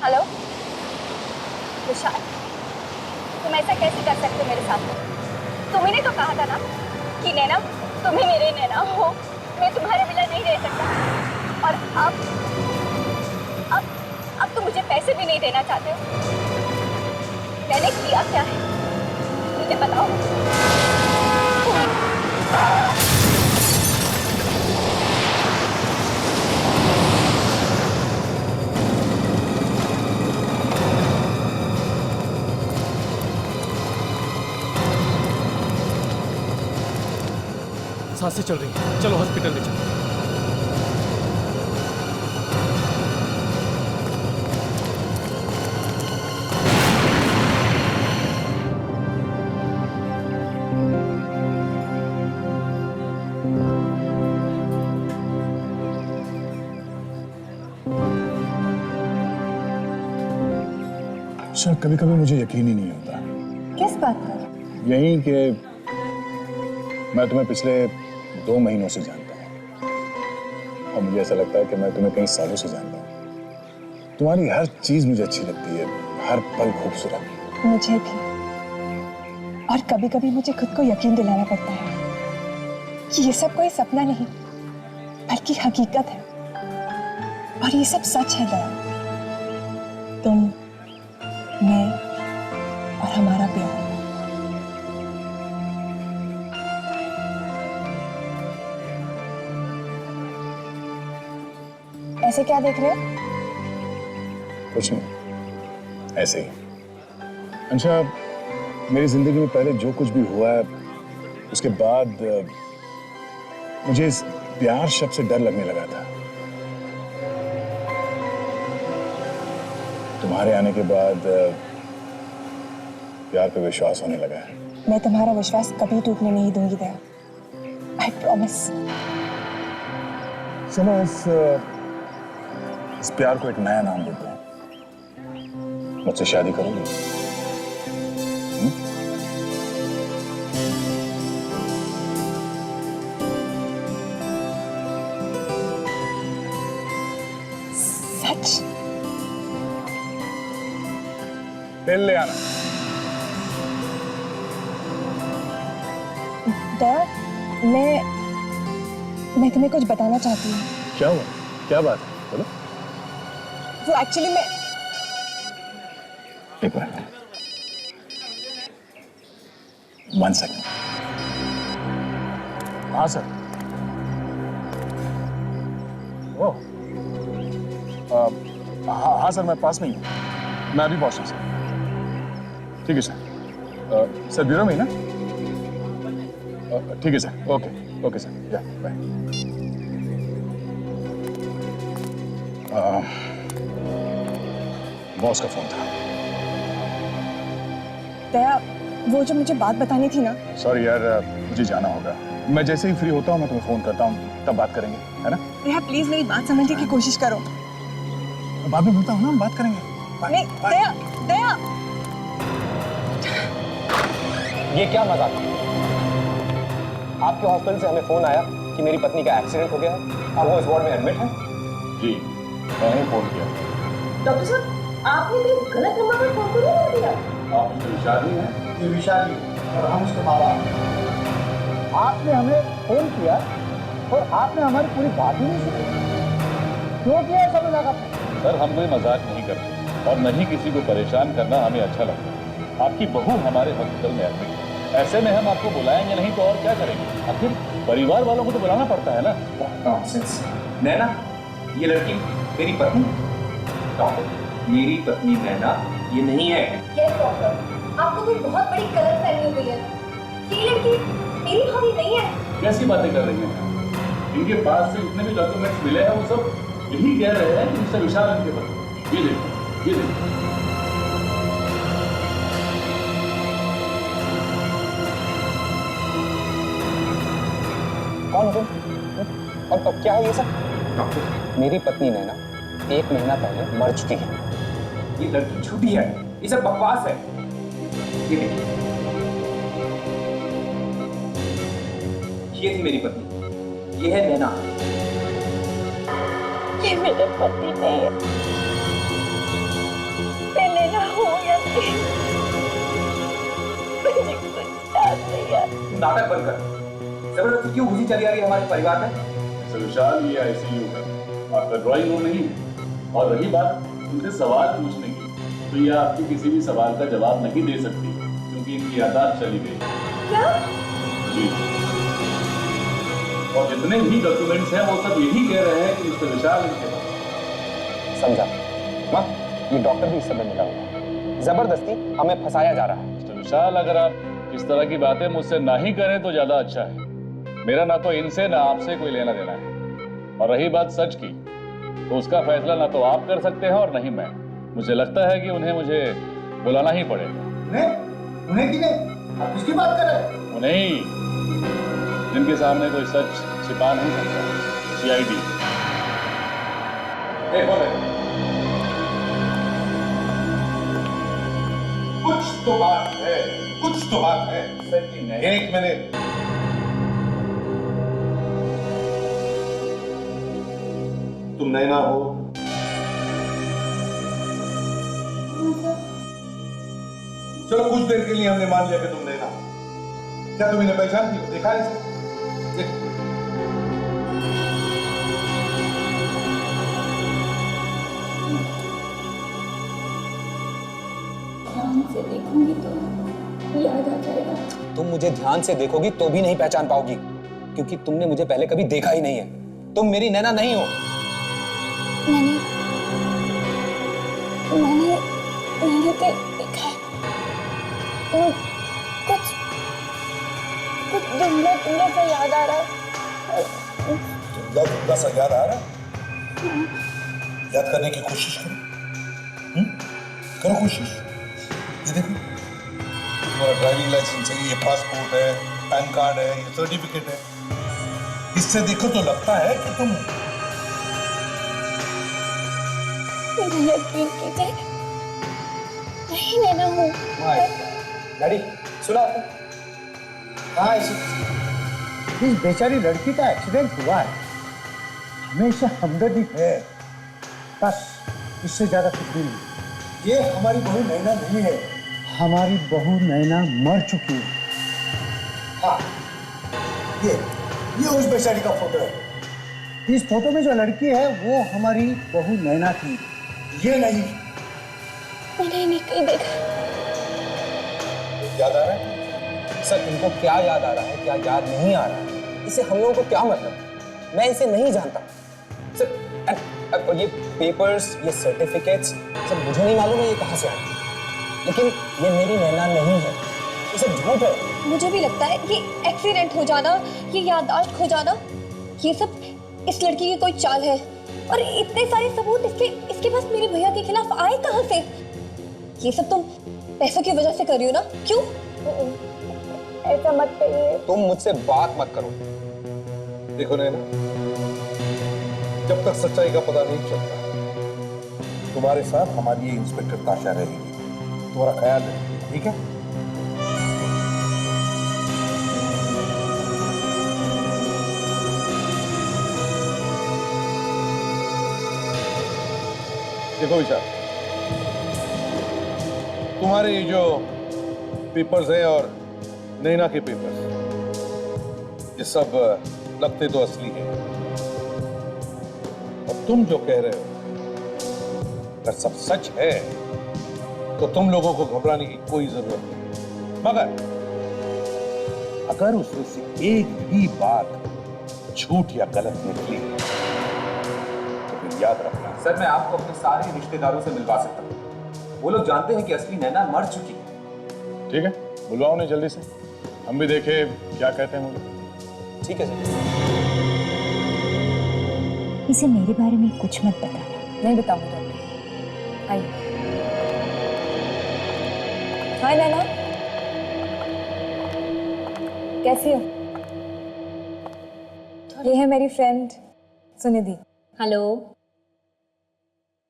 Hello विशाल, तुम ऐसा कैसे कर सकते हो मेरे साथ में? तुम्ही ने तो कहा था ना कि नैना तुम ही मेरे नैना हो, मैं तुम्हारे बिना नहीं रह सकता। और अब तुम मुझे पैसे भी नहीं देना चाहते हो। मैंने किया क्या है मुझे बताओ। सांसें चल रही हैं, चलो हॉस्पिटल ले चलो। सर कभी कभी मुझे यकीन ही नहीं होता। किस बात पर? यही कि मैं तुम्हें पिछले 2 महीनों से जानता हूँ और मुझे ऐसा लगता है कि मैं तुम्हें कई सालों से जानता हूँ। तुम्हारी हर चीज मुझे अच्छी लगती है, हर पल खूबसूरत। मुझे भी। और कभी कभी मुझे खुद को यकीन दिलाना पड़ता है कि ये सब कोई सपना नहीं बल्कि हकीकत है। और ये सब सच है दया। तुम, मैं और हमारा प्यार। ऐसे क्या देख रहे हो? कुछ नहीं, ऐसे ही। अच्छा, मेरी जिंदगी में पहले जो कुछ भी हुआ है उसके बाद मुझे इस प्यार शब्द से डर लगने लगा था। तुम्हारे आने के बाद प्यार पे विश्वास होने लगा है। मैं तुम्हारा विश्वास कभी टूटने नहीं दूंगी दया। I promise. चलो इस प्यार को एक नया नाम देते हैं। मुझसे शादी करोगी? सच? तेल ले आना। दया, मैं तुम्हें कुछ बताना चाहती हूँ। क्या हुआ? क्या बात है? बोलो। वो एक्चुअली मैं एक मिनट, 1 सेकंड। हाँ सर। ओह, हाँ सर, मैं पास में ही हूँ। मैं अभी पहुंचा हूँ सर। ठीक है सर। सर ब्यूरो में ही ना? ठीक है सर। ओके ओके सर, या बाय। बॉस का फोन था। दया, वो जो मुझे बात बतानी थी ना। सॉरी यार, मुझे जाना होगा। मैं जैसे ही फ्री होता हूँ मैं तुम्हें फोन करता हूँ, तब बात करेंगे, है ना? दया प्लीज मेरी बात समझने की कोशिश करो। बाद में मिलता हूँ ना, हम बात करेंगे। नहीं दया, दया। ये क्या मजाक है? आपके हॉस्पिटल से हमें फोन आया कि मेरी पत्नी का एक्सीडेंट हो गया है और वो इस वार्ड में एडमिट है। जी, मैंने ही फोन किया। डॉक्टर साहब, आपने भी गलत नंबर पर फोन तो नहीं कर दिया? आप उसके विशाल ही हैं? ये विशाली और हम उसके माँ बाप। आपने हमें फोन किया और आपने हमारी पूरी बात ही नहीं सुनी। क्यों किया सब लगा? सर, हम कोई मजाक नहीं करते और नहीं किसी को परेशान करना हमें अच्छा लगता है। आपकी बहू हमारे हॉस्पिटल में एडमिट है, ऐसे में हम आपको बुलाएंगे नहीं तो और क्या करेंगे? आखिर परिवार वालों को तो बुलाना पड़ता है ना। नॉनसेंस। नैना, ये लड़की मेरी पत्नी? डॉक्टर, मेरी पत्नी नैना ये नहीं है। यस डॉक्टर, आपको भी बहुत बड़ी गलतफहमी हो गई है। ये लड़की मेरी भाभी नहीं है। कैसी बातें कर रही हैं? इनके पास से जितने भी डॉक्यूमेंट्स मिले हैं वो सब यही कह रहे हैं कि मिस्टर विशाल इनके पास। ये देखो, ये देखो। कौन हो? और क्या है ये सब? डॉक्टर, मेरी पत्नी नैना 1 महीना पहले मर चुकी है। ये लड़की झूठी है, ये सब बकवास है। ये देखिए, ये थी मेरी पत्नी, ये है नैना। ये मेरे पति नहीं है। नाटक बंद कर। जबरदस्ती क्यों घुसी चली आ रही है हमारे परिवार में? मिस्टर विशाल, ये आईसीयू है, आपका ड्राइंग रूम नहीं है। और रही बात उनसे सवाल पूछने की, तो ये आपके किसी भी सवाल का जवाब नहीं दे सकती क्योंकि इनकी यादाश्त चली गई। क्या? जी। और जितने भी डॉक्यूमेंट्स हैं वो सब यही कह रहे हैं कि मिस्टर विशाल इनके पास। समझा? माँ, ये डॉक्टर भी इस समय मिला हुआ है। जबरदस्ती हमें फंसाया जा रहा है। मिस्टर विशाल, अगर आप इस तरह की बातें मुझसे ना ही करें तो ज्यादा अच्छा है। मेरा ना तो इनसे ना आपसे कोई लेना देना है। और रही बात सच की, तो उसका फैसला ना तो आप कर सकते हैं और ना ही मैं। मुझे लगता है कि उन्हें मुझे बुलाना ही पड़ेगा। उन्हें किन्हें? आप किसकी बात कर रहे हैं? उन्हें ही, जिनके सामने कोई सच छिपा नहीं सकता। सीआईडी। कुछ तो बात है, कुछ तो बात है। एक मिनट। तुम नैना हो? चलो कुछ देर के लिए हमने मान लिया कि तुम नैना हो। क्या तुम इन्हें पहचानती हो? देखा है इसे? ध्यान से देखूंगी तो याद आ जाएगा। तुम मुझे ध्यान से देखोगी तो भी नहीं पहचान पाओगी, क्योंकि तुमने मुझे पहले कभी देखा ही नहीं है। तुम मेरी नैना नहीं हो। मैंने देखा है। कुछ धुंधला सा याद आ रहा है। धुंधला सा याद आ रहा है? याद करने की कोशिश करो। करो कोशिश। ये देखो, तुम्हारा ड्राइविंग लाइसेंस है, ये पासपोर्ट है, पैन कार्ड है, ये सर्टिफिकेट है। इससे देखो तो लगता है कि तुम यकीन कीजिए, नहीं नैना हूँ। डैडी, सुना आपने? हाँ, इस बेचारी लड़की का एक्सीडेंट हुआ है, हमेशा हमदर्दी है, बस इससे ज्यादा कुछ भी नहीं। ये हमारी बहू नैना नहीं है, हमारी बहू नैना मर चुकी है। हाँ, ये उस बेचारी का फोटो है। इस फोटो में जो लड़की है वो हमारी बहू नैना थी, ये नहीं। मैंने नहीं कहीं देखा। याद आ रहा है? सर, इनको क्या याद आ रहा है, क्या याद नहीं आ रहा है, इससे हम लोगों को क्या मतलब? मैं इसे नहीं जानता सर। और ये पेपर्स, ये सर्टिफिकेट्स सब मुझे नहीं मालूम है ये कहाँ से आए, लेकिन ये मेरी नैना नहीं है, ये सब झूठ है। मुझे भी लगता है ये एक्सीडेंट हो जाना, ये याददाश्त खो जाना, ये सब इस लड़की की कोई चाल है। और इतने सारे सबूत इसके पास मेरे भैया के खिलाफ आए कहाँ से? ये सब तुम पैसों की वजह से कर रही हो ना? क्यों? ऐसा मत कहिए। तुम मुझसे बात मत करो। देखो नैना, जब तक सच्चाई का पता नहीं चलता, तुम्हारे साथ हमारी ये इंस्पेक्टर ताशा रहेगी। तुम्हारा ख्याल रखेगी, ठीक है? देखो विशाल, तुम्हारे ये जो पेपर्स हैं और नैना के पेपर्स, ये सब लगते तो असली हैं। और तुम जो कह रहे हो अगर सब सच है तो तुम लोगों को घबराने की कोई जरूरत नहीं। मगर अगर उसमें से एक भी बात झूठ या गलत निकली तो फिर याद रखना। सर, मैं आपको अपने सारे रिश्तेदारों से मिलवा सकता हूँ। वो लोग जानते हैं कि असली नैना मर चुकी है। ठीक है, बुलवाओ उन्हें जल्दी से, हम भी देखें क्या कहते हैं वो लोग। ठीक है सर। इसे मेरे बारे में कुछ मत बताना। नहीं बताऊंगी डॉक्टर। आइए। हाय नैना, कैसी हो? ये है मेरी फ्रेंड सुनिधि। हेलो।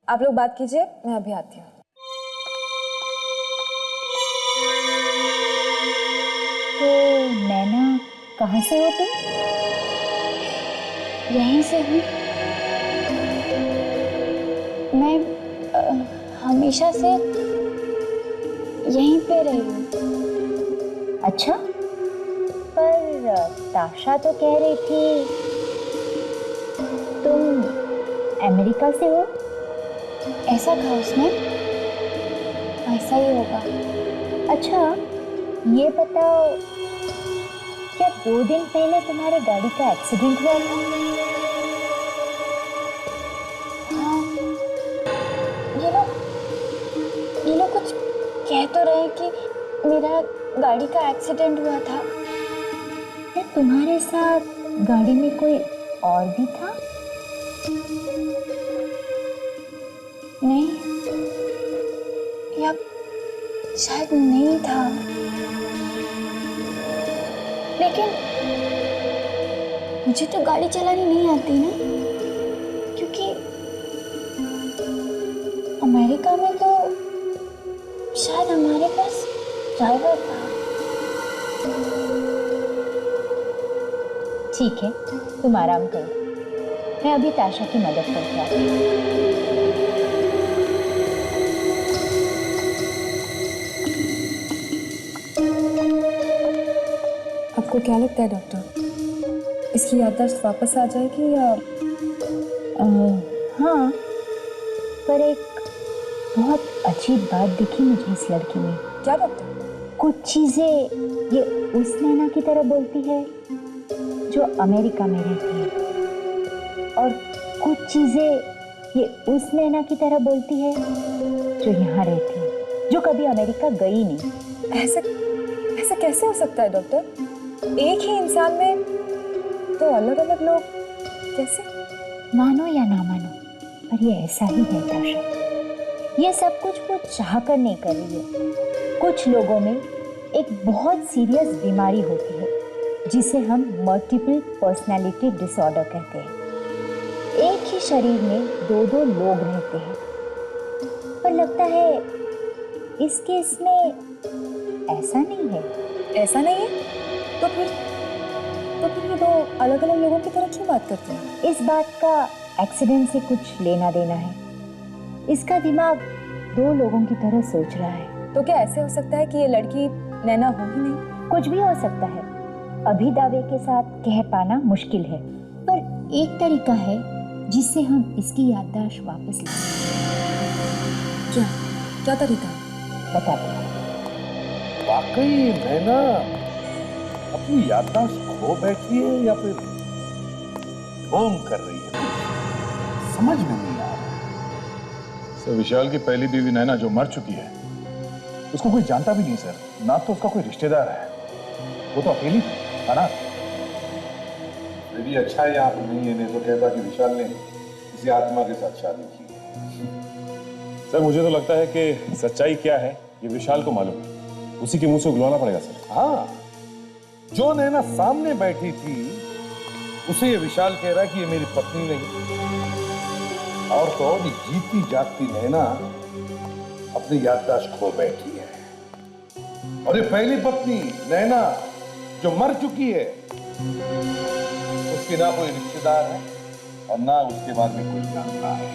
आप लोग बात कीजिए, मैं अभी आती हूँ। तो नैना, कहाँ से हो तुम? यहीं से हूँ। मैं हमेशा से यहीं पे रही हूँ। अच्छा, पर ताशा तो कह रही थी तुम अमेरिका से हो। ऐसा कहा उसने? ऐसा ही होगा। अच्छा ये बताओ, क्या 2 दिन पहले तुम्हारे गाड़ी का एक्सीडेंट हुआ था? हाँ, ये लोग कुछ कह तो रहे कि मेरा गाड़ी का एक्सीडेंट हुआ था। क्या तुम्हारे साथ गाड़ी में कोई और भी था? नहीं, या शायद नहीं था, लेकिन मुझे तो गाड़ी चलानी नहीं आती ना, क्योंकि अमेरिका में तो शायद हमारे पास ड्राइवर था। ठीक है, तुम आराम करो, मैं अभी ताशा की मदद करके आती हूँ। आपको क्या लगता है डॉक्टर, इसकी याददाश्त वापस आ जाएगी या? हाँ, पर एक बहुत अजीब बात दिखी मुझे इस लड़की में। क्या डॉक्टर? कुछ चीजें ये उस नैना की तरह बोलती है जो अमेरिका में रहती है, और कुछ चीजें ये उस नैना की तरह बोलती है जो यहाँ रहती है, जो कभी अमेरिका गई नहीं। ऐसा कैसे हो सकता है डॉक्टर? एक ही इंसान में तो अलग अलग लोग कैसे? मानो या ना मानो, पर ये ऐसा ही है ताशा। ये सब कुछ वो चाह कर नहीं कर रही है। कुछ लोगों में एक बहुत सीरियस बीमारी होती है जिसे हम मल्टीपल पर्सनालिटी डिसऑर्डर कहते हैं। एक ही शरीर में 2-2 लोग रहते हैं, पर लगता है इस केस में ऐसा नहीं है। ऐसा नहीं है? तो फिर ये दो अलग अलग लोगों की तरह क्यों बात करते हैं? इस बात का एक्सीडेंट से कुछ लेना देना है। इसका दिमाग 2 लोगों की तरह सोच रहा है। तो क्या ऐसे हो सकता है कि ये लड़की नैना हो ही नहीं? कुछ भी हो सकता है, अभी दावे के साथ कह पाना मुश्किल है, पर एक तरीका है जिससे हम इसकी याददाश्त वापस ले सकते हैं। क्या तरीका? बता दो। वाकई नैना अपनी याददाश्त खो बैठी है या फिर ढोंग कर रही है, समझ में नहीं आ रहा। सर, विशाल की पहली बीवी नैना जो मर चुकी है, उसको कोई जानता भी नहीं सर, ना तो उसका कोई रिश्तेदार है, वो तो अकेली थी, है ना? यदि अच्छा है आप नहीं है, नहीं तो कहता कि विशाल ने किसी आत्मा के साथ शादी की। सर, मुझे तो लगता है कि सच्चाई क्या है ये विशाल को मालूम है, उसी के मुंह से उगलवाना पड़ेगा सर। हाँ, जो नैना सामने बैठी थी उसे ये विशाल कह रहा है कि ये मेरी पत्नी नहीं, और तो और जीती जागती नैना अपनी याददाश्त खो बैठी है। और ये पहली पत्नी नैना जो मर चुकी है, उसके ना कोई रिश्तेदार है और ना उसके बारे में कोई जानता है।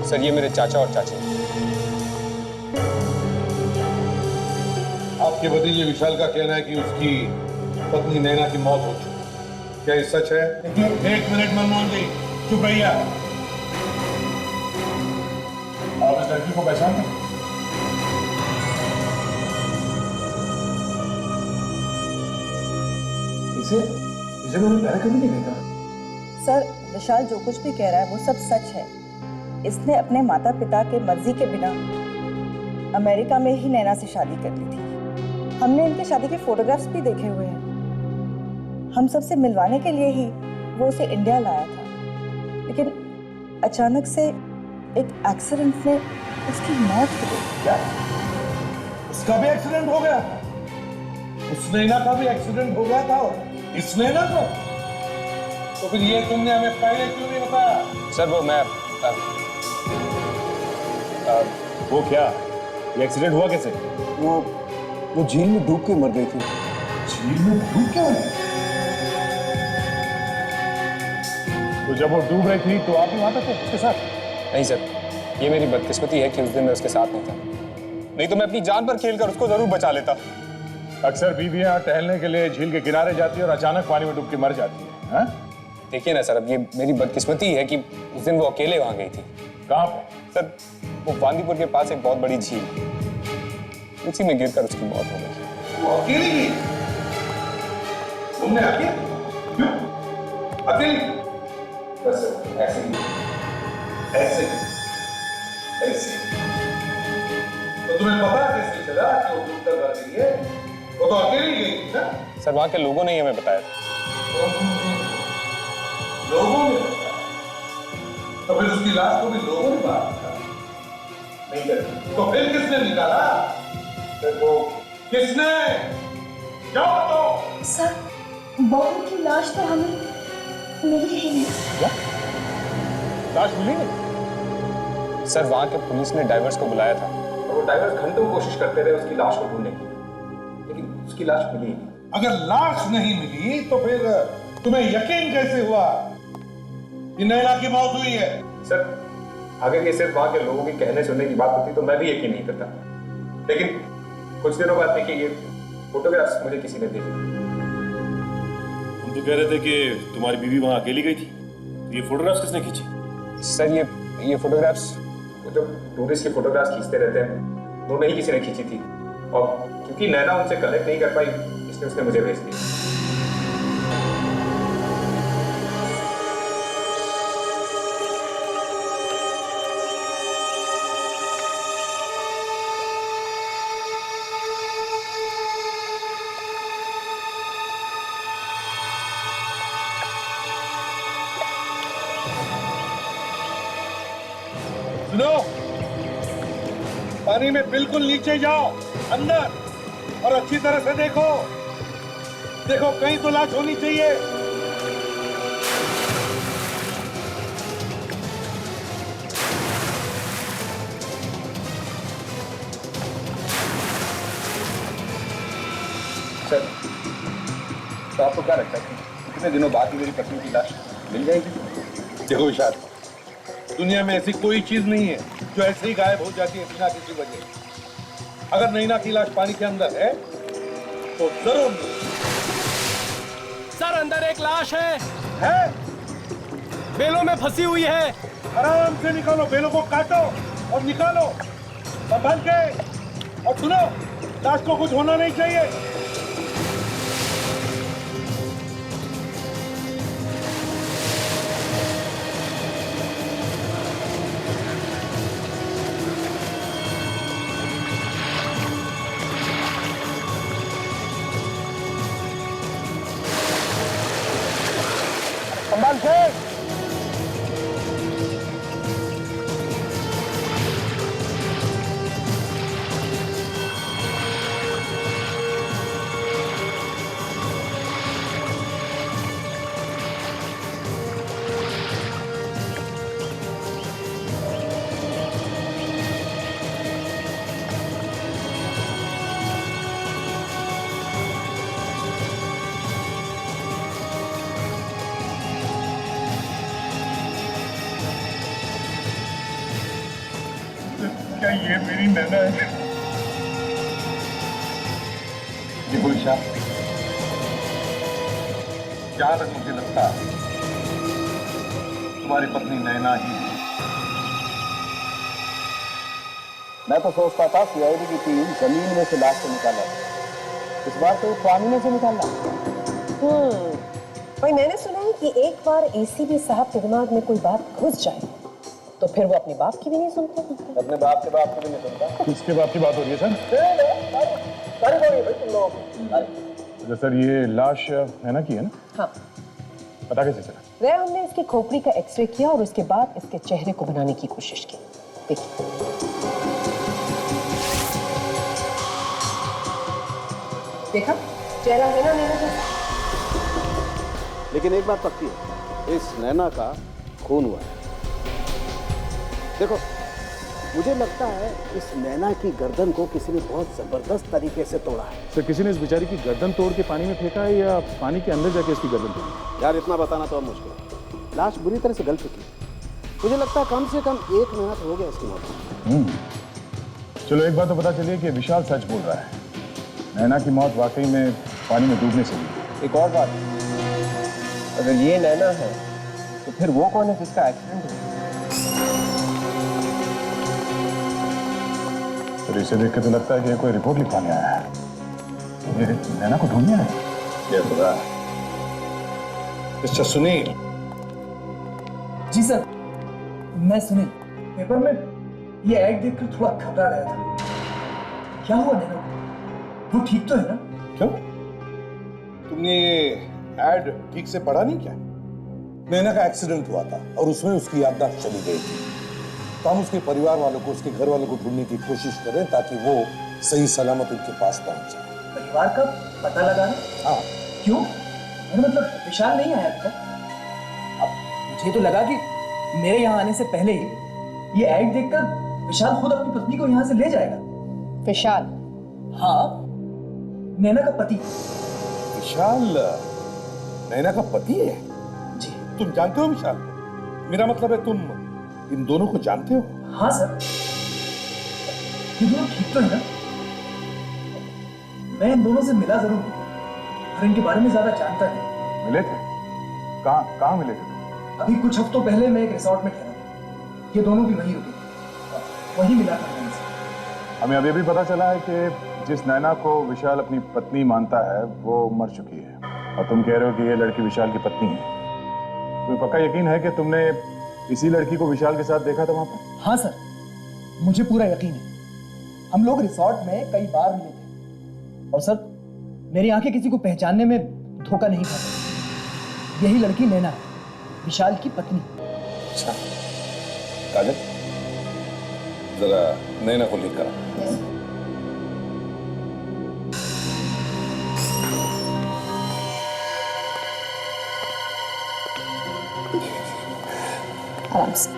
सर, ये मेरे चाचा और चाची। आपके भतीजे विशाल का कहना है कि उसकी पत्नी नैना की मौत हो चुकी है। क्या ये सच है? एक मिनट मनमोहन जी, चुप रहिए। आप इस लड़की को पहचानते हैं? इसे मैंने पहले कभी नहीं देखा। सर, विशाल जो कुछ भी कह रहा है वो सब सच है। इसने अपने माता पिता के मर्जी के बिना अमेरिका में ही नैना से शादी कर ली थी। हमने इनके शादी के फोटोग्राफ्स भी देखे हुए हैं। हम सबसे मिलवाने के लिए ही वो उसे इंडिया लाया था, लेकिन अचानक से एक एक्सीडेंट में उसकी मौत हो गई। क्या? उसका भी एक्सीडेंट हो गया? उस नैना का भी एक्सीडेंट हो गया था और इस नैना का? तो फिर ये तुमने हमें पहले क्यों नहीं बताया? सर, वो मैं वो क्या, ये एक्सीडेंट हुआ कैसे? वो झील में डूब के मर गई थी। झील में डूब के मरी? तो जब वो डूब रही थी तो आप भी वहां पे थे उसके साथ? नहीं सर, ये मेरी बदकिस्मती है कि उस दिन मैं उसके साथ नहीं था, नहीं तो मैं अपनी जान पर खेलकर उसको जरूर बचा लेता। अक्सर बीवियां टहलने के लिए झील के किनारे जाती है और अचानक पानी में डूब के मर जाती है, हाँ? देखिए ना सर, अब ये मेरी बदकिस्मती है कि उस दिन वो अकेले वहां गई थी। कहाँ पे? सर, वो बांदीपुर के पास एक बहुत बड़ी झील, उसी में गिरकर उसकी मौत हो गई। वो अकेली गई? तुमने अकेले? क्यों? अकेली? बस ऐसे ही, ऐसे ऐसे। तो तुम्हें पता कैसे चला कि वो डूबकर मर गई है? वो तो अकेली गई थी ना? सर, वहां के लोगों ने ही हमें बताया था। लोगों ने बताया? तो फिर उसकी लाश को भी लोगों ने मारा था? नहीं कर, तो फिर किसने निकाला? फिर वो किसने? जाओ तो। सर, बहू की लाश तो हमें मिली ही नहीं। क्या? लाश मिली नहीं? सर, वहां के पुलिस ने डाइवर्स को बुलाया था और वो डाइवर्स घंटों कोशिश करते रहे उसकी लाश को ढूंढने की, लेकिन उसकी लाश मिली ही नहीं। अगर लाश नहीं मिली तो फिर तुम्हें यकीन कैसे हुआ कि नैना की मौत हुई है? सर, अगर ये सिर्फ वहां के लोगों के कहने सुनने की बात होती तो मैं भी यकीन नहीं करता, लेकिन कुछ दिनों बाद देखिए ये फोटोग्राफ्स मुझे किसी ने भेजी। तुम तो कह रहे थे कि तुम्हारी बीवी वहां अकेली गई थी, तो ये फोटोग्राफ्स किसने खींची? सर, ये फोटोग्राफ्स जो टूरिस्ट की फोटोग्राफ्स खींचते रहते हैं, वो नहीं किसी ने खींची थी, और क्योंकि नैना उनसे कनेक्ट नहीं कर पाई इसलिए उसने मुझे भेज दी। सुनो, पानी में बिल्कुल नीचे जाओ, अंदर, और अच्छी तरह से देखो, देखो कहीं तो लाश होनी चाहिए। सर, तो आपको क्या लगता है कि कितने दिनों बाद ही मेरी पत्नी की लाश मिल जाएगी? देखो विशाल, दुनिया में ऐसी कोई चीज नहीं है जो ऐसे ही गायब हो जाती है बिना किसी वजह। अगर नैना की लाश पानी के अंदर है तो जरूर सर, अंदर एक लाश है। बेलों में फंसी हुई है। आराम से निकालो, बेलों को काटो और निकालो संभाल के। और सुनो, लाश को कुछ होना नहीं चाहिए। संभाल के। क्या ये मेरी नैना है? देखो ईशा, जहां तक मुझे लगता है तुम्हारी पत्नी नैना ही है। मैं तो सोचता था सीआईडी की टीम जमीन में से लाश को निकाला, इस बार तो पानी में से निकाला। भाई मैंने सुना है कि एक बार एसीपी साहब के दिमाग में कोई बात घुस जाए तो फिर वो अपने बाप की भी नहीं सुनते। अपने बाप के बाप की भी नहीं सुनता। किसके बाप की बात हो रही है सर? भाई तुम लोग तो सर ये लाश नैना की है ना? हाँ, पता कैसे चला? वह हमने इसकी खोपड़ी का एक्सरे किया और उसके बाद इसके चेहरे को बनाने की कोशिश की। देखिए, देखा चेहरा है ना नैना जैसा। लेकिन एक बात पक्की है, इस नैना का खून हुआ है। देखो, मुझे लगता है इस नैना की गर्दन को किसी ने बहुत जबरदस्त तरीके से तोड़ा है। सर, किसी ने इस बेचारी की गर्दन तोड़ के पानी में फेंका है या पानी के अंदर जाके इसकी गर्दन तोड़ी? यार इतना बताना तो अब मुश्किल है। लाश बुरी तरह से गल चुकी है। मुझे लगता है कम से कम 1 महीना तो हो गया इसकी मौत। चलो एक बात तो पता चलिए कि विशाल सच बोल रहा है। नैना की मौत वाकई में पानी में डूबने से हुई। एक और बात, अगर ये नैना है तो फिर वो कौन है जिसका एक्सीडेंट हुआ? तो इसे देख के तो लगता है कि ये कोई रिपोर्ट लिखवाने आया है। ये नैना को ढूंढने आया है। ये खुदा, मिस्टर सुनील। जी सर, मैं सुनील। पेपर में ये ऐड देखकर थोड़ा घबरा गया था। क्या हुआ नैना को? वो ठीक तो है ना? क्यों, तुमने ये एड ठीक से पढ़ा नहीं क्या? नैना का एक्सीडेंट हुआ था और उसमें उसकी याददाश्त चली गई थी। तो हम उसके परिवार वालों को, उसके घर वालों को ढूंढने की कोशिश करें ताकि वो सही सलामत उनके पास पहुंच जाए। परिवार का पता लगाना? हाँ। क्यों? मतलब विशाल नहीं आया अभी तक? अब मुझे तो लगा कि मेरे यहाँ आने से पहले ही ये ऐड देखकर विशाल खुद अपनी पत्नी को यहाँ से ले जाएगा। विशाल? हाँ, नैना का पति। विशाल नैना का पति है? जी। तुम जानते हो विशाल को? मेरा मतलब है तुम इन दोनों को जानते हो? हाँ सर। ये दोनों ठीक तो है ना? मैं इन दोनों से मिला जरूर हूँ और इनके बारे में ज्यादा जानता नहीं। मिले थे? कहाँ मिले थे? अभी कुछ हफ्तों पहले मैं एक रिसोर्ट में ठहरा था। ये दोनों भी वहीं रुके थे, वहीं मिला था इनसे। हमें अभी भी पता चला है कि जिस नैना को विशाल अपनी पत्नी मानता है वो मर चुकी है, और तुम कह रहे हो कि ये लड़की विशाल की पत्नी है। तुम्हें पक्का यकीन है कि तुमने इसी लड़की को विशाल के साथ देखा था वहां पर? हाँ सर, मुझे पूरा यकीन है। हम लोग रिसोर्ट में कई बार मिले थे और सर मेरी आंखें किसी को पहचानने में धोखा नहीं खाती। यही लड़की नैना है, विशाल की पत्नी। अच्छा काजल, जरा नैना को लेकर आओ। आराम से।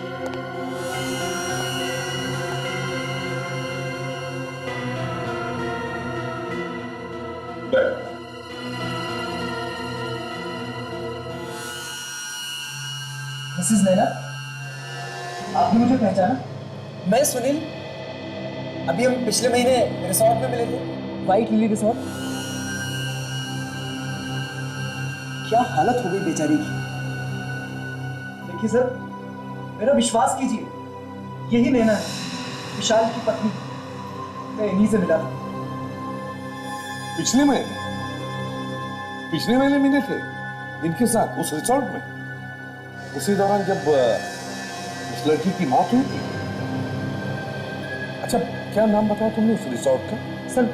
मिसेस नैना, आपने मुझे पहचाना? मैं सुनील। अभी हम पिछले महीने रिसोर्ट में मिले थे, व्हाइट लिली रिसोर्ट। क्या हालत हो गई बेचारी की। देखिए सर, मेरा विश्वास कीजिए, यही नैना है, विशाल की पत्नी। मैं इन्हीं से मिला था। पिछले महीने मिले थे इनके साथ उस रिसोर्ट में, उसी दौरान जब उस लड़की की मौत हुई थी। अच्छा, क्या नाम बताया तुमने उस रिसोर्ट का? सर,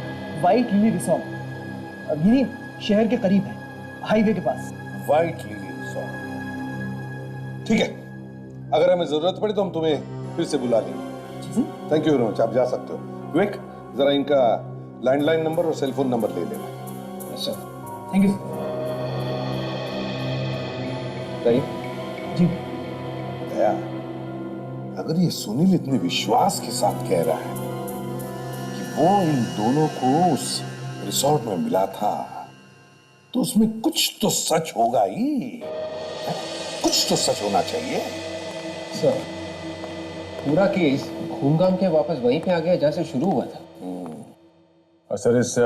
व्हाइट लिली रिसोर्ट, यही शहर के करीब है, हाईवे के पास। व्हाइट लिली रिसोर्ट, ठीक है। अगर हमें जरूरत पड़ी तो हम तुम्हें फिर से बुला लेंगे। थैंक यू वेरी मच, आप जा सकते हो। विवेक, जरा इनका लैंडलाइन नंबर और सेल फोन नंबर ले लेना। सर, थैंक यू सही जी। दया, अगर ये सुनील इतने विश्वास के साथ कह रहा है कि वो इन दोनों को उस रिसोर्ट में मिला था, तो उसमें कुछ तो सच होगा ही। कुछ तो सच होना चाहिए। सर, पूरा केस घूम घाम के वापस वहीं पे आ गया जहां से शुरू हुआ था। और सर, इस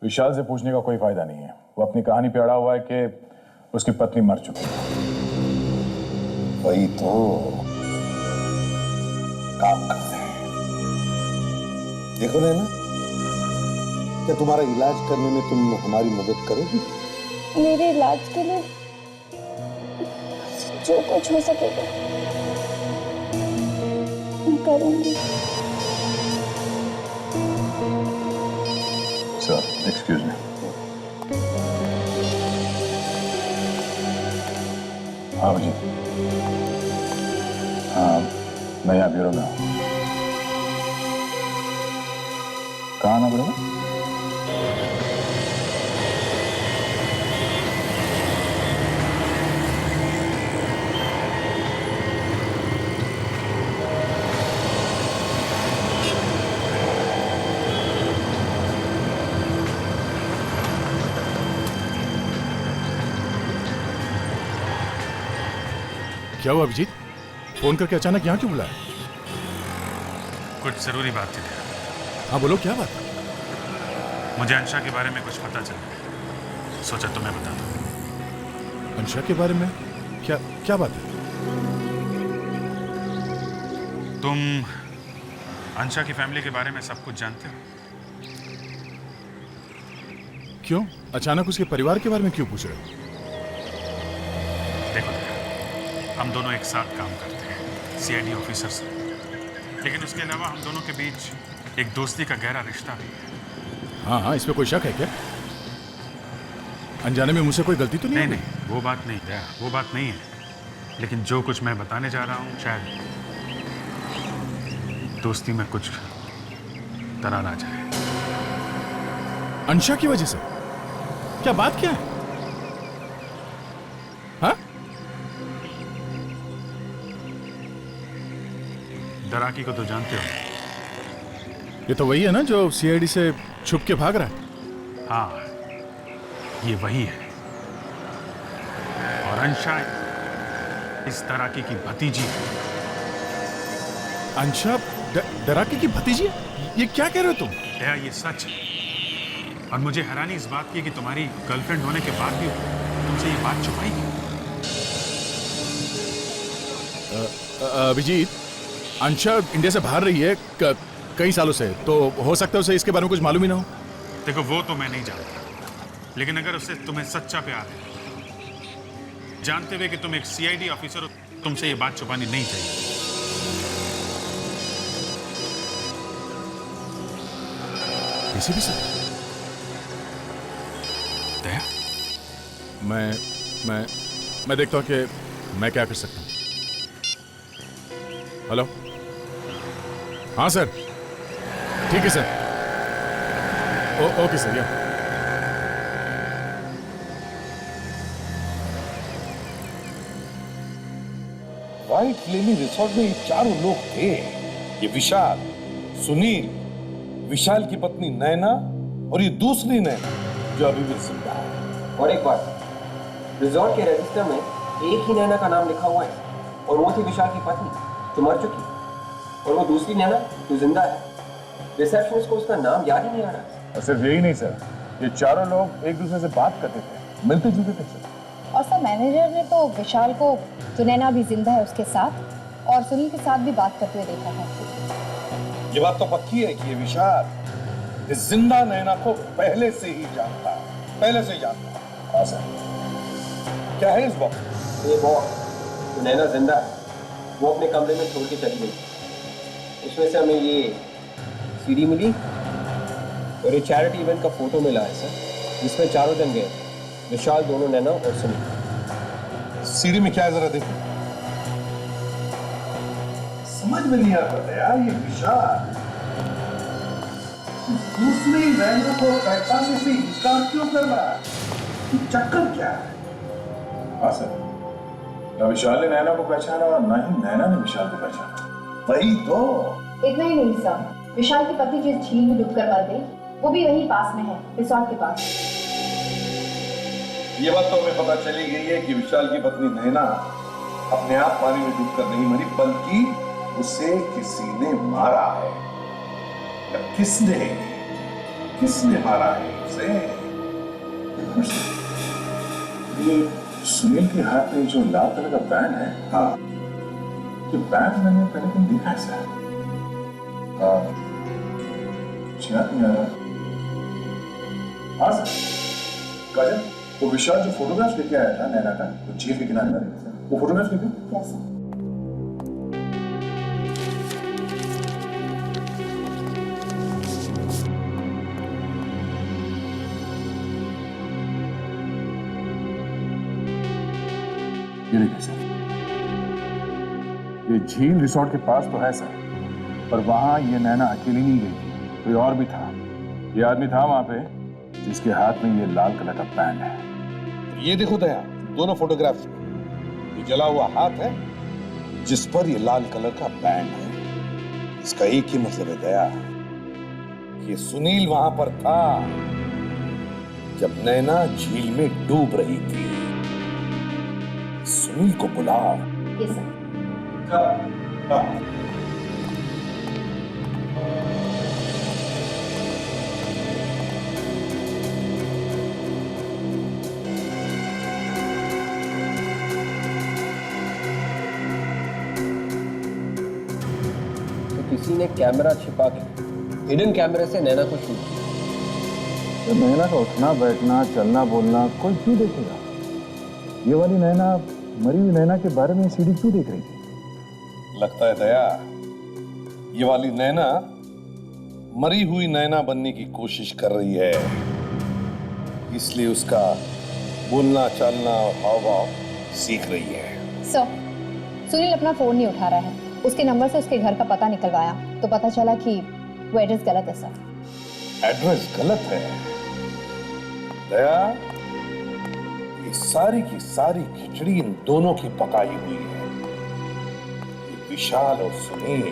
विशाल से पूछने का कोई फायदा नहीं है। वो अपनी कहानी पे अड़ा हुआ है कि उसकी पत्नी मर चुकी है। वही तो काम करते हैं। देखो नैना, क्या तुम्हारा इलाज करने में तुम हमारी मदद करोगी? मेरे इलाज के लिए जो कुछ हो सकेगा मैं करूंगी। Sir, excuse me. हाँ जी, हाँ, मैं यहाँ ब्यूरो में हूँ। कहाँ आना पड़ेगा? क्या हुआ अभिजीत? फोन करके अचानक यहाँ क्यों बुलाया? कुछ जरूरी बात थी। हाँ बोलो, क्या बात? मुझे अंशा के बारे में कुछ पता चला, सोचा तुम्हें बता दूं। अंशा के बारे में? क्या क्या बात है? तुम अंशा की फैमिली के बारे में सब कुछ जानते हो? क्यों अचानक उसके परिवार के बारे में क्यों पूछ रहे हो? देखो, हम दोनों एक साथ काम करते हैं, सीआईडी ऑफिसर से, लेकिन उसके अलावा हम दोनों के बीच एक दोस्ती का गहरा रिश्ता भी है। हाँ हाँ, इसमें कोई शक है क्या? अनजाने में मुझसे कोई गलती तो नहीं? नहीं, वो बात नहीं है, वो बात नहीं है। लेकिन जो कुछ मैं बताने जा रहा हूँ, शायद दोस्ती में कुछ दरार आ जाए। अंशा की वजह से? क्या बात क्या है? हाँ? दराकी को तो जानते हो? ये तो वही है ना जो सीआईडी से छुप के भाग रहा है? हाँ, ये वही है। और अंशा इस दराकी की भतीजी है। अंशा दराकी की भतीजी है? ये क्या कह रहे हो तुम? दया, ये सच है। और मुझे हैरानी इस बात की कि तुम्हारी गर्लफ्रेंड होने के बाद भी तुमसे ये बात छुपाई क्यों? अभिजीत, अंशा इंडिया से बाहर रही है कई सालों से, तो हो सकता है उसे इसके बारे में कुछ मालूम ही ना हो। देखो, वो तो मैं नहीं जानता, लेकिन अगर उससे तुम्हें सच्चा प्यार है, जानते हुए कि तुम एक सीआईडी ऑफिसर हो, तुमसे ये बात छुपानी नहीं चाहिए। किसी भी सर? दया, मैं देखता हूँ कि मैं क्या कर सकता हूँ। हेलो? हाँ सर, ठीक है सर। ओके सर, या व्हाइट लिली रिसोर्ट में ये चारों लोग थे। ये विशाल, सुनील, विशाल की पत्नी नैना और ये दूसरी नैना जो अभी भी जिंदा है। और एक बात, रिजॉर्ट के रजिस्टर में एक ही नैना का नाम लिखा हुआ है, और वो थी विशाल की पत्नी जो मर चुकी, और वो दूसरी नैना जो जिंदा है। रिसेप्शनिस्ट को उसका नाम याद ही नहीं आ रहा। और सिर्फ यही नहीं सर, ये चारों लोग एक दूसरे से बात करते थे, मिलते जुलते थे सर। और सर, मैनेजर ने तो विशाल को, जो नैना भी जिंदा है उसके साथ, और सुनील के साथ भी बात करते हुए देखा है। ये बात तो पक्की है कि ये विशाल इस जिंदा नैना को पहले से ही जानता है, पहले से ही जानता है। हाँ सर। क्या है इस बॉक्स? ये बॉक्स जो नैना जिंदा है, वो अपने कमरे में छोड़ के चली गई। उसमें से हमें ये सीडी मिली और ये चैरिटी इवेंट का फोटो मिला है सर, जिसमें चारों जन गए, विशाल, दोनों नैना और सुनील। सीडी में क्या है जरा देखो। समझ में नहीं आता यार, ये विशाल दूसरी नैना को पहचानने से इंकार क्यों कर रहा है? चक्कर क्या है? हाँ सर, ना विशाल ने नैना को पहचाना और ना ही नैना ने विशाल को पहचाना। वही तो। इतना ही नहीं सर, विशाल की पत्नी जिस झील में डूबकर मर गई, वो भी वहीं पास में है, रिसोर्ट के पास। ये बात तो हमें पता चली गई है कि विशाल की पत्नी नैना अपने आप पानी में डूबकर नहीं मरी, बल्कि उसे किसी ने मारा है। किसने मारा है उसे? ये सुनील के हाथ में जो लाल कलर का बैंड है, हाँ, ये बैंड मैंने पहले कहीं देखा है सर। हाँ, याद नहीं आ रहा। हाँ सर, काजल, वो विशाल जो फोटोग्राफ लेके आया था नैना का, वो झील के किनारे में, वो फोटोग्राफ लेके? Yes sir. ये देखिए सर, ये झील रिसोर्ट के पास तो है सर, पर वहां ये नैना अकेली नहीं गई थी, कोई और भी था। ये आदमी था वहां पे जिसके हाथ में ये लाल कलर का बैंड है। ये देखो दया, दोनों फोटोग्राफ्स में ये जला हुआ हाथ है जिस पर ये लाल कलर का बैंड है। इसका एक ही मतलब है दया, कि सुनील वहां पर था जब नैना झील में डूब रही थी। सुनील को बुलाओ। Yes sir. तो किसी ने कैमरा छिपा के हिडन कैमरे से नैना को शूट किया। तो नैना का उठना बैठना चलना बोलना कोई क्यों देखेगा? ये वाली नैना मरी हुई नैना के बारे में सीडी क्यों देख रही थी? लगता है दया, ये वाली नैना मरी हुई नैना बनने की कोशिश कर रही है, इसलिए उसका बोलना चालना और हाव भाव सीख रही है। सर, सुनील अपना फोन नहीं उठा रहा है। उसके नंबर से उसके घर का पता निकलवाया तो पता चला कि वो एड्रेस गलत है सर। एड्रेस गलत है? दया, ये सारी की सारी खिचड़ी इन दोनों की पकाई हुई है, ये विशाल और सुनील।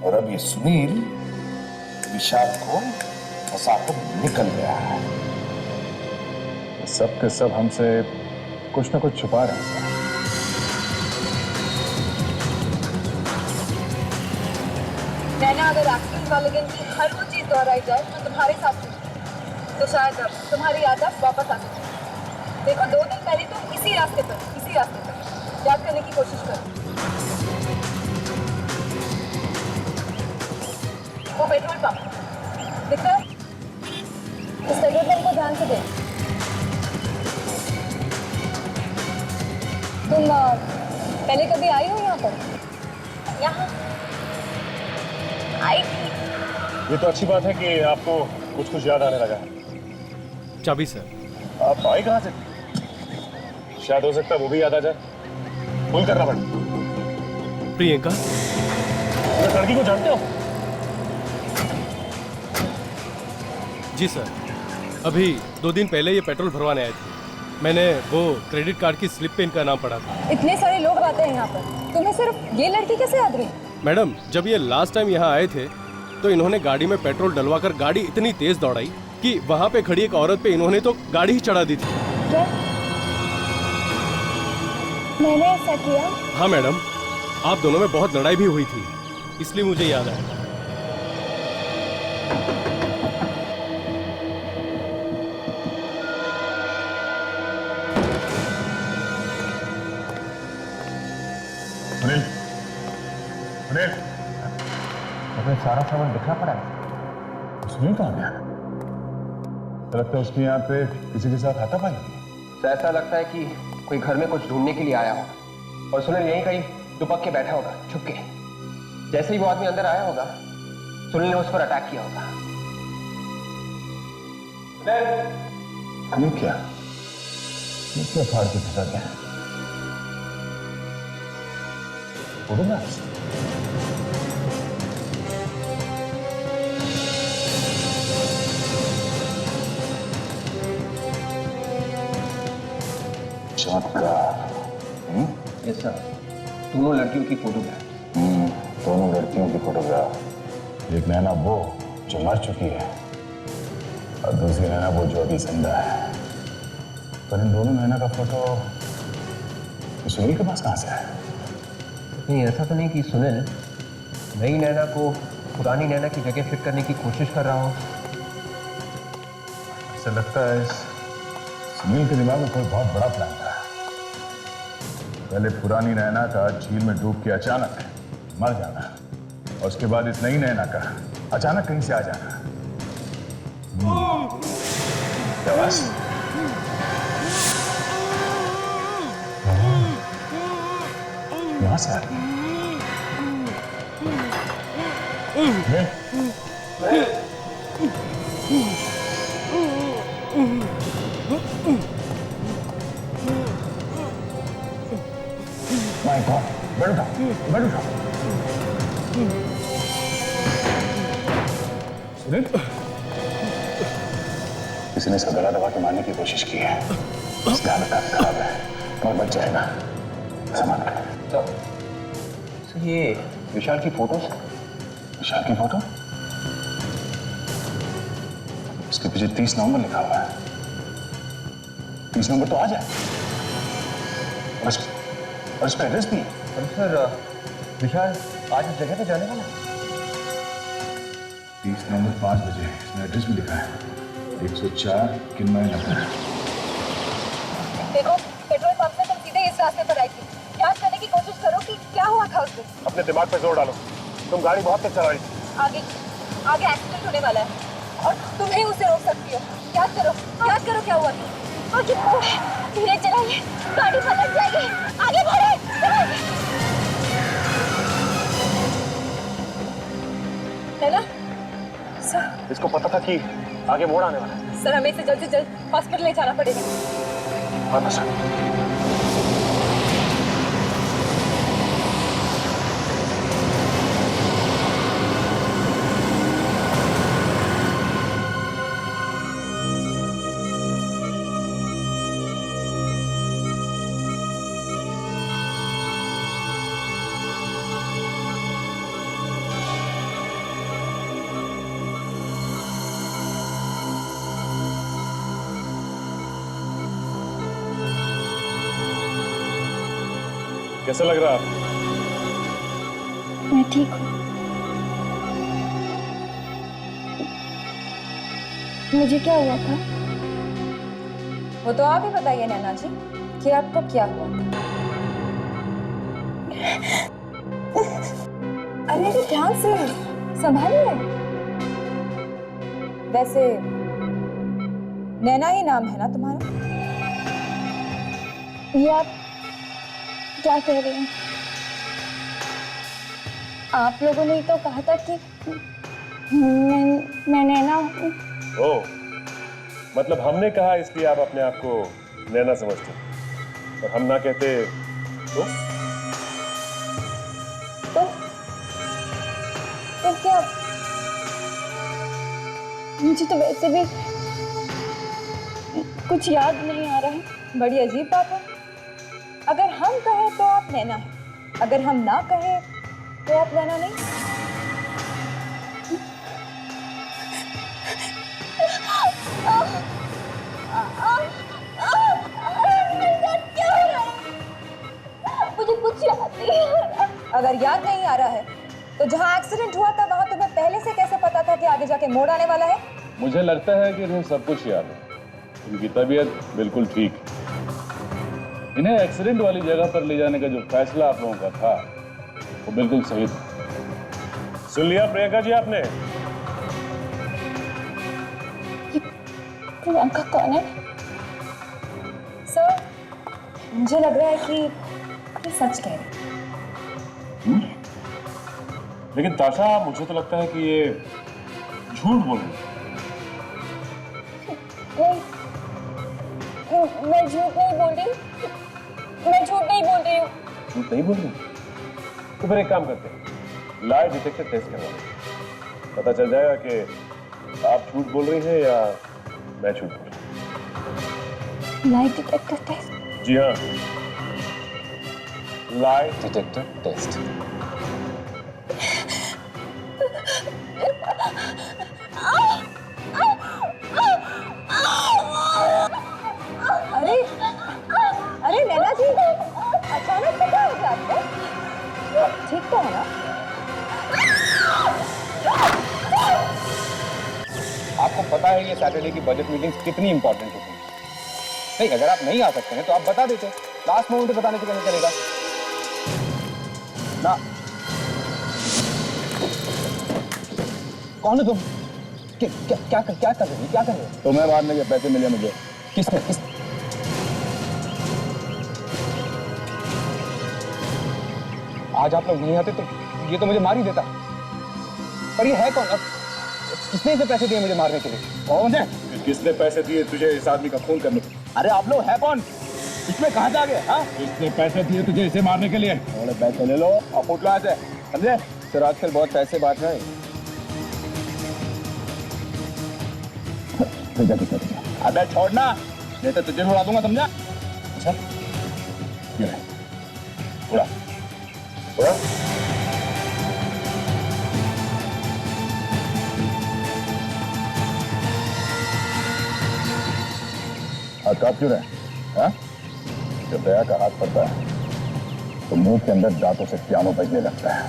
और अब ये सुनील विशाल को फंसाकर निकल गया है। सब के सब हमसे कुछ ना कुछ छुपा रहे हैं। नैना, अगर एक्टिंग वाले की हर वो चीज दोहराई जाए तो तुम्हारे साथ तो शायद अब तुम्हारी याददाश्त वापस आ सकती है। देखो, 2 दिन पहले तुम इसी रास्ते पर याद करने की कोशिश करो। वो पेट्रोल पंप दिख रहा है? उस पेट्रोल पंप को ध्यान से देख। तुम पहले कभी आई हो यहाँ पर? यहाँ आई थी। ये तो अच्छी बात है कि आपको कुछ कुछ याद आने लगा है। चाबी सर। आप आए कहाँ से? शायद हो सकता है वो भी याद आ जाए। फोन करना पड़े। प्रियंका, उस लड़की को जानते हो? जी सर, अभी 2 दिन पहले ये पेट्रोल भरवाने आए थे। मैंने वो क्रेडिट कार्ड की स्लिप पे इनका नाम पढ़ा था। इतने सारे लोग आते हैं यहाँ पर, तुम्हें सिर्फ ये लड़की कैसे याद रही? मैडम, जब ये लास्ट टाइम यहाँ आए थे तो इन्होंने गाड़ी में पेट्रोल डलवाकर गाड़ी इतनी तेज दौड़ाई कि वहाँ पे खड़ी एक औरत पे इन्होंने तो गाड़ी ही चढ़ा दी थी। क्या मैंने ऐसा किया? हाँ मैडम, आप दोनों में बहुत लड़ाई भी हुई थी, इसलिए मुझे याद आया। सुनील, सुनील, अपने सारा सामान दिखना पड़ा है। सुनील कहाँ गया? लगता है उसके यहाँ पे किसी के साथ हाथापाई हुई। तो ऐसा लगता है कि कोई घर में कुछ ढूंढने के लिए आया होगा और सुनील यहीं कहीं दुपक के बैठा होगा छुप के। जैसे ही वो आदमी अंदर आया होगा, सुनील ने उस पर अटैक किया होगा। ये क्या? ये क्या फाड़ के फंसा गया? फोटोग्राफ्स? चमत्कार। यस सर, दोनों लड़कियों की फोटोग्राफ। दोनों लड़कियों की फोटोग्राफ। एक नैना वो जो मर चुकी है और दूसरी नैना वो जो अभी जिंदा है। पर इन दोनों नैना का फोटो सुनील के पास कहाँ से आया? नहीं, ऐसा तो नहीं कि सुनील नई नैना को पुरानी नैना की जगह फिट करने की कोशिश कर रहा हो। ऐसा लगता है सुनील के दिमाग में कोई बहुत बड़ा प्लान था। पहले पुरानी नैना का झील में डूब के अचानक मर जाना और उसके बाद इस नई नैना का अचानक कहीं से आ जाना। यहाँ से आ रही बैठ उठा, बैठ उठा। सुनील, किसी ने इसका गला दबा के मारने की कोशिश की है। इसका हालत काफी खराब है और बच जाएगा। सामान तो ये विशाल की फोटो? विशाल की फोटो? उसके पीछे 30 नवंबर लिखा हुआ है। 30 नवंबर तो आज है और इस पर एड्रेस भी है। सर विशाल आज इस जगह पे जाने वाला है? 30 नवंबर 5 बजे इसमें एड्रेस भी लिखा है 104 किन्मय नगर। देखो पेट्रोल पंप से तुम सीधे इस रास्ते पर आई थी। याद करने की कोशिश करो कि क्या हुआ था उस दिन। अपने दिमाग पे जोर डालो, तुम गाड़ी बहुत तेज चला रही थी। आगे आगे एक्सीडेंट होने वाला है और तुम ही उसे रोक सकती हो। याद करो क्या हुआ था। आगे धीरे चलाइए, गाड़ी पलट जाएगी। आगे बढ़े। नैना सर, इसको पता था कि आगे मोड़ आने वाला है। सर हमें इसे जल्द से जल्द हॉस्पिटल ले जाना पड़ेगा। हाँ सर। कैसा लग रहा है? मैं ठीक हूँ। मुझे क्या हुआ था? वो तो आप ही बताइए नैना जी कि आपको क्या हुआ था। अरे ध्यान से संभालिए। वैसे नैना ही नाम है ना तुम्हारा? ये आप क्या कह रहे हैं? आप लोगों ने तो कहा था कि मैं नैना हूँ। ओह, मतलब हमने कहा इसलिए आप अपने आप को नैना समझते हो, और हम ना कहते तो क्या? मुझे तो वैसे भी कुछ याद नहीं आ रहा है। बड़ी अजीब बात है। अगर हम कहें तो आप नैना हैं, अगर हम ना कहें तो आप नैना नहीं। मुझे कुछ याद नहीं आ रहा। अगर याद नहीं आ रहा है तो जहां एक्सीडेंट हुआ था वहां तुम्हें पहले से कैसे पता था कि आगे जाके मोड़ आने वाला है? मुझे लगता है कि इन्हें सब कुछ याद है। इनकी तबीयत बिल्कुल ठीक है। इन्हें एक्सीडेंट वाली जगह पर ले जाने का जो फैसला आप लोगों का था वो बिल्कुल सही था। सुन लिया प्रियंका जी आपने? प्रियंका कौन है? सर मुझे लग रहा है कि ये सच कह रहे हैं। लेकिन ताशा, मुझे तो लगता है कि ये झूठ बोल रही है। मैं झूठ नहीं बोल रही हूँ। मैं झूठ नहीं बोल रही हूँ। झूठ नहीं बोल रही? तो फिर एक काम करते हैं, लाई डिटेक्टर टेस्ट करवा लें। पता चल जाएगा कि आप झूठ बोल रही हैं या मैं झूठ बोल रहा हूँ। Lie detector test? जी हाँ, लाई डिटेक्टर टेस्ट। अरे अरे नैना जी, अचानक से क्या हो गया आपको? ठीक तो है ना? आपको पता है ये सैटरडे की बजट मीटिंग्स कितनी इंपॉर्टेंट होती है। नहीं, अगर आप नहीं आ सकते हैं तो आप बता देते। लास्ट मोमेंट पे बताने से कैसे चलेगा ना? कौन हो तुम? क्या कर रहे हो? तो मैं मारने के पैसे मिले मुझे। किसने? आज आप लोग नहीं आते तो ये तो मुझे मार ही देता। पर ये है कौन? अब किसने इसे पैसे दिए मुझे मारने के लिए? कौन है? किसने पैसे दिए तुझे इस आदमी का खून करने के? अरे आप लोग है कौन? इसमें कहाँ जा गए? हाँ, किसने पैसे दिए तुझे इसे मारने के लिए? थोड़े पैसे ले लो और फुट लो ऐसे, समझे? सर आजकल बहुत पैसे बांट रहे हैं। अबे छोड़ना, नहीं तो तुझे भी उड़ा दूंगा, समझा? अच्छा, ये रहे, उड़ा उड़ा। हाथ कांप क्यों रहे? हाँ? जब दया का हाथ पड़ता है तो मुंह के अंदर दांतों से पियानो बजने लगता है।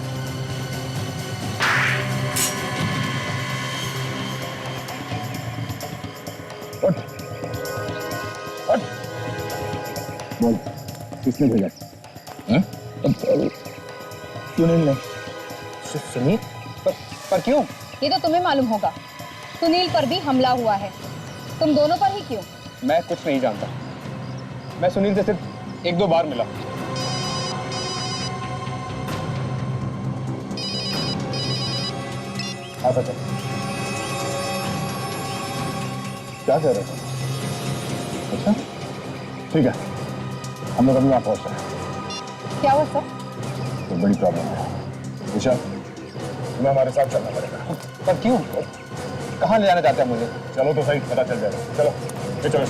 उठ, उठ। बोल, किसने भेजा? सुनील ने। सुनील? पर क्यों? ये तो तुम्हें मालूम होगा। सुनील पर भी हमला हुआ है, तुम दोनों पर ही क्यों? मैं कुछ नहीं जानता। मैं सुनील से सिर्फ 1-2 बार मिला। हाँ सच है। क्या कह रहे थे? अच्छा, ठीक है, हम लोग अभी वहां पहुंच रहे हैं। क्या हुआ सर? तो बड़ी प्रॉब्लम है दिशा, तुम्हें हमारे साथ चलना पड़ेगा। पर क्यों? कहाँ ले जाना चाहते हैं मुझे? चलो तो सही, पता चल जाएगा। चलो, ये चलो।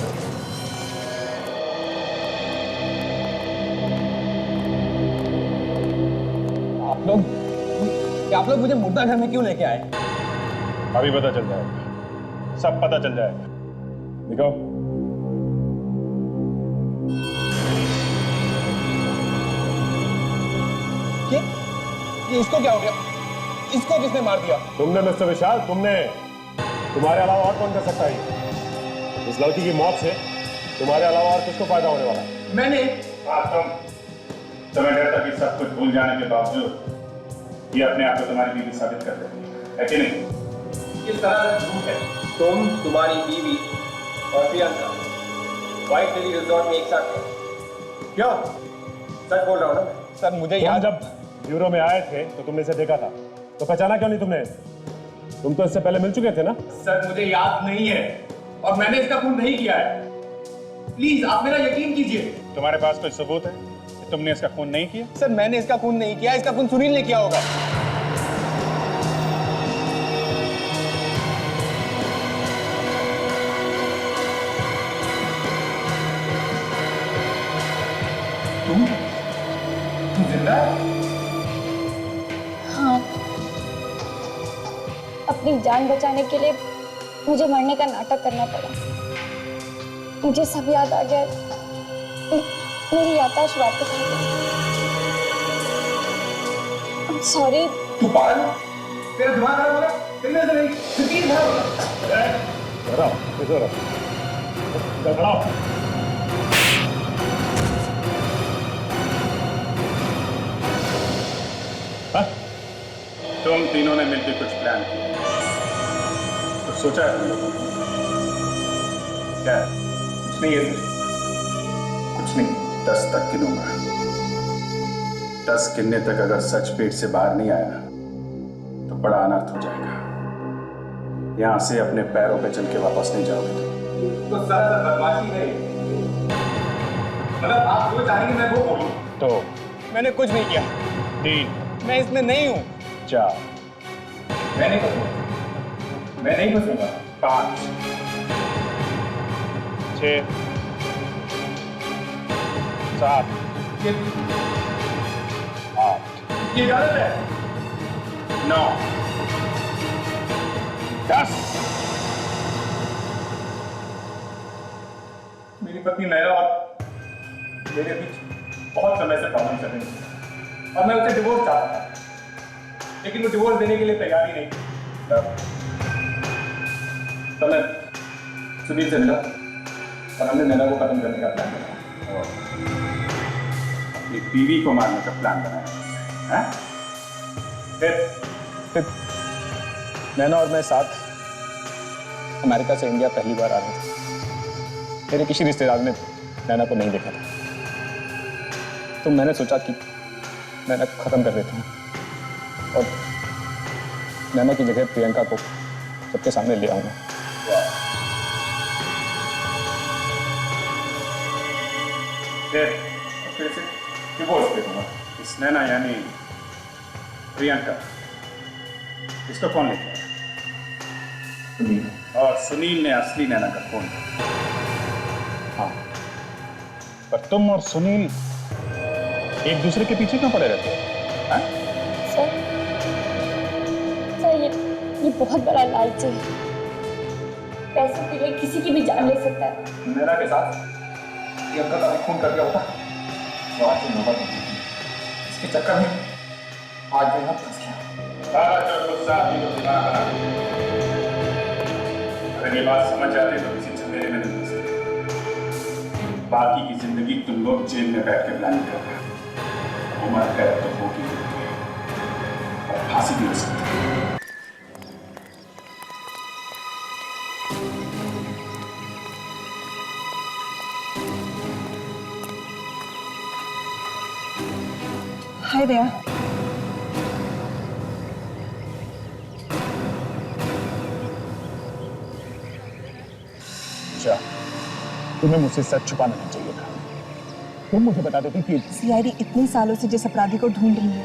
आप लोग मुझे मुर्दा घर में क्यों लेके आए? अभी पता चल जाएगा, सब पता चल जाएगा। दिखाओ। ये इसको क्या हो गया? इसको किसने मार दिया? तुमने मिस्टर विशाल, तुमने। तुम्हारे अलावा और कौन कर सकता है? इस लड़की की मौत से तुम्हारे अलावा और किसको फायदा होने वाला है? मैंने। तुम्हें डर था कि सब कुछ भूल जाने के बावजूद ये अपने आप को तुम्हारी बीवी साबित कर देती है कि नहीं? किस तरह से झूठ है? तुम, तुम्हारी बीवी और प्रियंका व्हाइट लिली रिजॉर्ट में एक साथ थे। क्या? सच बोल रहा हूँ ना? सर मुझे याद, जब ब्यूरो में आए थे तो तुमने इसे देखा था, तो पहचाना क्यों नहीं तुमने? तुम तो इससे पहले मिल चुके थे ना? सर मुझे याद नहीं है और मैंने इसका खून नहीं किया है। प्लीज आप मेरा यकीन कीजिए। तुम्हारे पास कोई सबूत है कि तुमने इसका खून नहीं किया? सर मैंने इसका खून नहीं किया, इसका खून सुनील ने किया होगा। तुम जिंदा है? हाँ, अपनी जान बचाने के लिए मुझे मरने का नाटक करना पड़ा। मुझे सब याद आ गया, मेरी याददाश्त वापस आ गई। सॉरी। तू पागल? तेरा दिमाग खराब हो गया? तेरे से नहीं, यकीन खराब हो गया। तुम तीनों ने मिलकर कुछ प्लान किया, कुछ सोचा है तुम लोगों ने? क्या? कुछ नहीं है, कुछ नहीं। 10 तक गिनूंगा। 10 गिनने तक अगर सच पेट से बाहर नहीं आया तो बड़ा अनर्थ हो जाएगा। यहां से अपने पैरों पे चल के वापस नहीं जाओगे तो सर बदमाशी नहीं, मतलब आप जो चाहेंगे मैं वो बोलूं। तो मैंने कुछ नहीं किया। 3, मैं इसमें नहीं हूं। 4, मैं नहीं फंसूंगा, मैं नहीं फंसूंगा। 5, 6, 7, 8, ये गलत है। 9, 10। मेरी पत्नी नैना और मेरे बीच बहुत समय से प्रॉब्लम चल रही थी और मैं उसे डिवोर्स चाहता था, लेकिन वो डिवोर्स देने के लिए तैयार ही नहीं थी। तब मैं सुनील से मिला और हमने नैना को खत्म करने का प्लान बनाया। अपनी बीवी को मारने का प्लान बनाया है? फिर नैना और मैं साथ अमेरिका से इंडिया पहली बार आ रहे थे। मेरे किसी रिश्तेदार ने नैना को नहीं देखा था, तो मैंने सोचा कि नैना को खत्म कर देता हूँ और नैना की जगह प्रियंका को सबके सामने ले आऊंगा। फिर से डिवोर्स दे दूंगा। इस नैना यानी प्रियंका, इसको कौन लेके आया? सुनील। और सुनील ने असली नैना का खून किया। हाँ, पर तुम और सुनील एक दूसरे के पीछे क्यों पड़े रहते हो? सर ये बहुत बड़ा लालच है। पैसों के लिए किसी की भी जान ले सकता है। नैना के साथ प्रियंका का भी खून कर दिया होता, तो आज से नौबत नहीं थी। इसके चक्कर में आज मैं फंस गया। सारा जो गुस्सा अभी तो दिमाग बना दिया। अगर ये बात समझ जाते तो किसी झमेले में नहीं फंसते। बाकी की जिंदगी तुम लोग जेल में बैठ के प्लानिंग कर रहे हो। उम्र कैद तो होगी और फांसी भी हो सकती है। हाय दया। अच्छा, तुम्हें मुझसे सच छुपाना नहीं चाहिए था। तुम मुझे बता देती कि सीआईडी इतने सालों से जिस अपराधी को ढूंढ रही है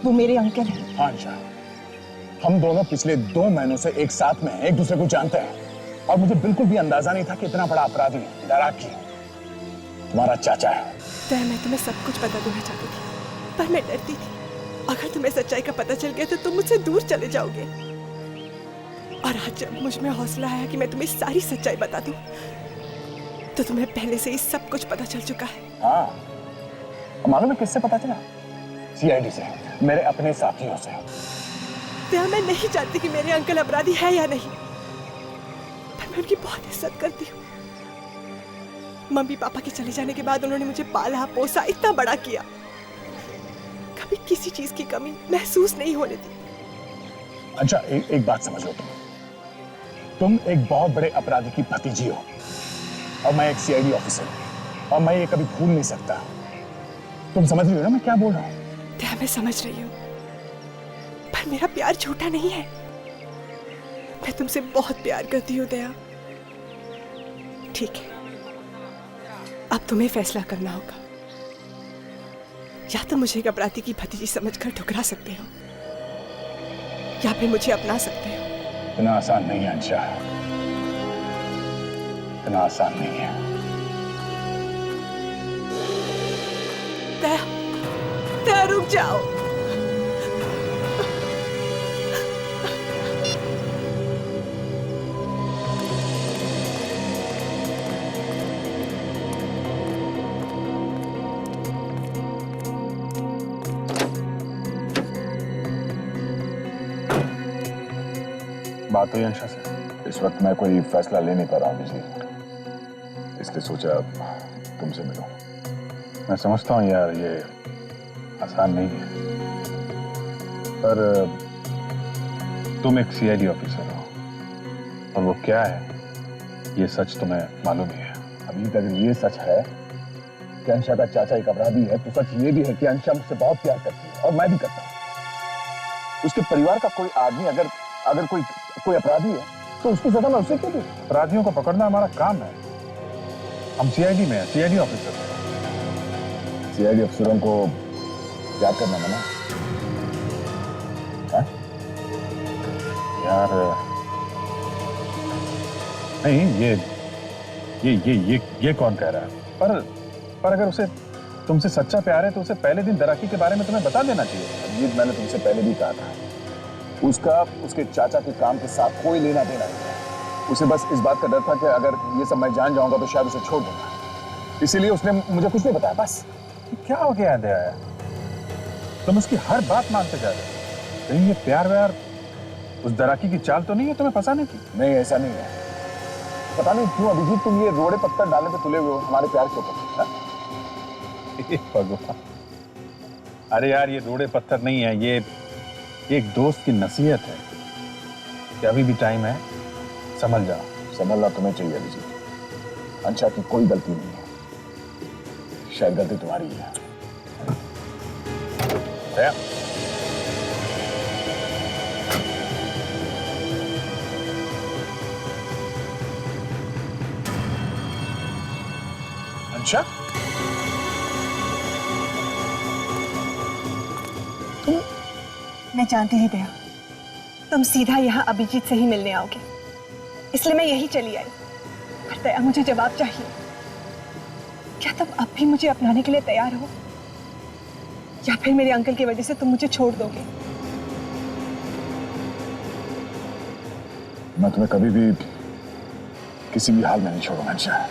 वो मेरे अंकल हैं। हाँ अंशा, हम दोनों पिछले 2 महीनों से एक साथ में हैं, एक दूसरे को जानते हैं और मुझे बिल्कुल भी अंदाजा नहीं था कि इतना बड़ा अपराधी डराकी तुम्हारा चाचा है। दया, मैं तुम्हें सब कुछ बता देना चाहती थी पर मैं डरती थी अगर तुम्हें सच्चाई का पता चल गया तो तुम मुझसे दूर चले जाओगे। और आज जब मुझ में हौसला आया कि मैं तुम्हें सारी सच्चाई बता दूं, तो तुम्हें पहले से ही सब कुछ पता चल चुका है। हाँ, मालूम है किससे पता चला? सीआईडी से, मेरे अपने साथियों से। दया, मैं नहीं जानती कि मेरे अंकल अपराधी है या नहीं, पर मैं उनकी बहुत इज्जत करती हूँ। मम्मी पापा के चले जाने के बाद उन्होंने मुझे पाला पोसा, इतना बड़ा किया, कभी किसी चीज की कमी महसूस नहीं होने दी। अच्छा, एक बात समझ लो, तुम एक बहुत बड़े अपराधी की भतीजी हो और मैं एक सीआईडी ऑफिसर हूं और मैं ये कभी भूल नहीं सकता। तुम समझ रही हो ना मैं क्या बोल रहा हूँ? दया, मैं समझ रही हूँ, पर मेरा प्यार झूठा नहीं है। मैं तुमसे बहुत प्यार करती हूँ दया। ठीक है, अब तुम्हें फैसला करना होगा। या तो मुझे एक अपराधी की भतीजी समझकर ठुकरा सकते हो या फिर मुझे अपना सकते हो। इतना आसान नहीं है अंशा, इतना आसान नहीं है। दया, दया रुक जाओ। बात हुई अंशा से। इस वक्त मैं कोई फैसला ले नहीं पा रहा हूँ बिजली, इसलिए सोचा तुमसे मिलूं। मैं समझता हूँ यार ये आसान नहीं है, पर तुम एक सीआईडी ऑफिसर हो और वो क्या है ये सच तुम्हें मालूम ही है। अभी अगर ये सच है कि अंशा का चाचा एक अपराधी है तो सच ये भी है कि अंशा मुझसे बहुत प्यार करती है और मैं भी करता हूँ। उसके परिवार का कोई आदमी अगर कोई अपराधी है तो उसकी सजा मैं उसे क्यों दूं? अपराधियों को पकड़ना हमारा काम है। हम सीआईडी में हैं, सीआईडी ऑफिसर। सीआईडी अफसरों को याद करना मना है? यार नहीं, ये कौन कह रहा है? पर अगर उसे तुमसे सच्चा प्यार है तो उसे पहले दिन दराकी के बारे में तुम्हें बता देना चाहिए। अजीत, मैंने तुमसे पहले भी कहा था, उसका उसके चाचा के काम के साथ कोई लेना देना नहीं है। उसे बस इस बात का डर था कि अगर ये सब मैं जान जाऊंगा तो शायद उसे छोड़ दूंगा, इसीलिए उसने मुझे कुछ नहीं बताया। बस क्या हो गया है दया? तुम उसकी हर बात मानते जा रहे हो। कहीं ये प्यार व्यार उस दराकी की चाल तो नहीं है तुम्हें फंसाने की? नहीं, ऐसा नहीं है। पता नहीं क्यों अभिजीत तुम ये रोड़े पत्थर डालने पे तुले हुए हो हमारे प्यार के ऊपर। भगवान, अरे यार ये रोड़े पत्थर नहीं है, ये एक दोस्त की नसीहत है कि अभी भी टाइम है, संभल जाओ। संभलना तुम्हें चाहिए अभिजीत। अंशा की कोई गलती नहीं है, शायद गलती तुम्हारी है। अंशा, मैं जानती थी दया, तुम सीधा यहाँ अभिजीत से ही मिलने आओगे, इसलिए मैं यही चली आई। पर दया, मुझे जवाब चाहिए। क्या तुम अब भी मुझे अपनाने के लिए तैयार हो या फिर मेरे अंकल की वजह से तुम मुझे छोड़ दोगे? मैं तुम्हें कभी भी किसी भी हाल में नहीं छोड़ूंगा अंशा।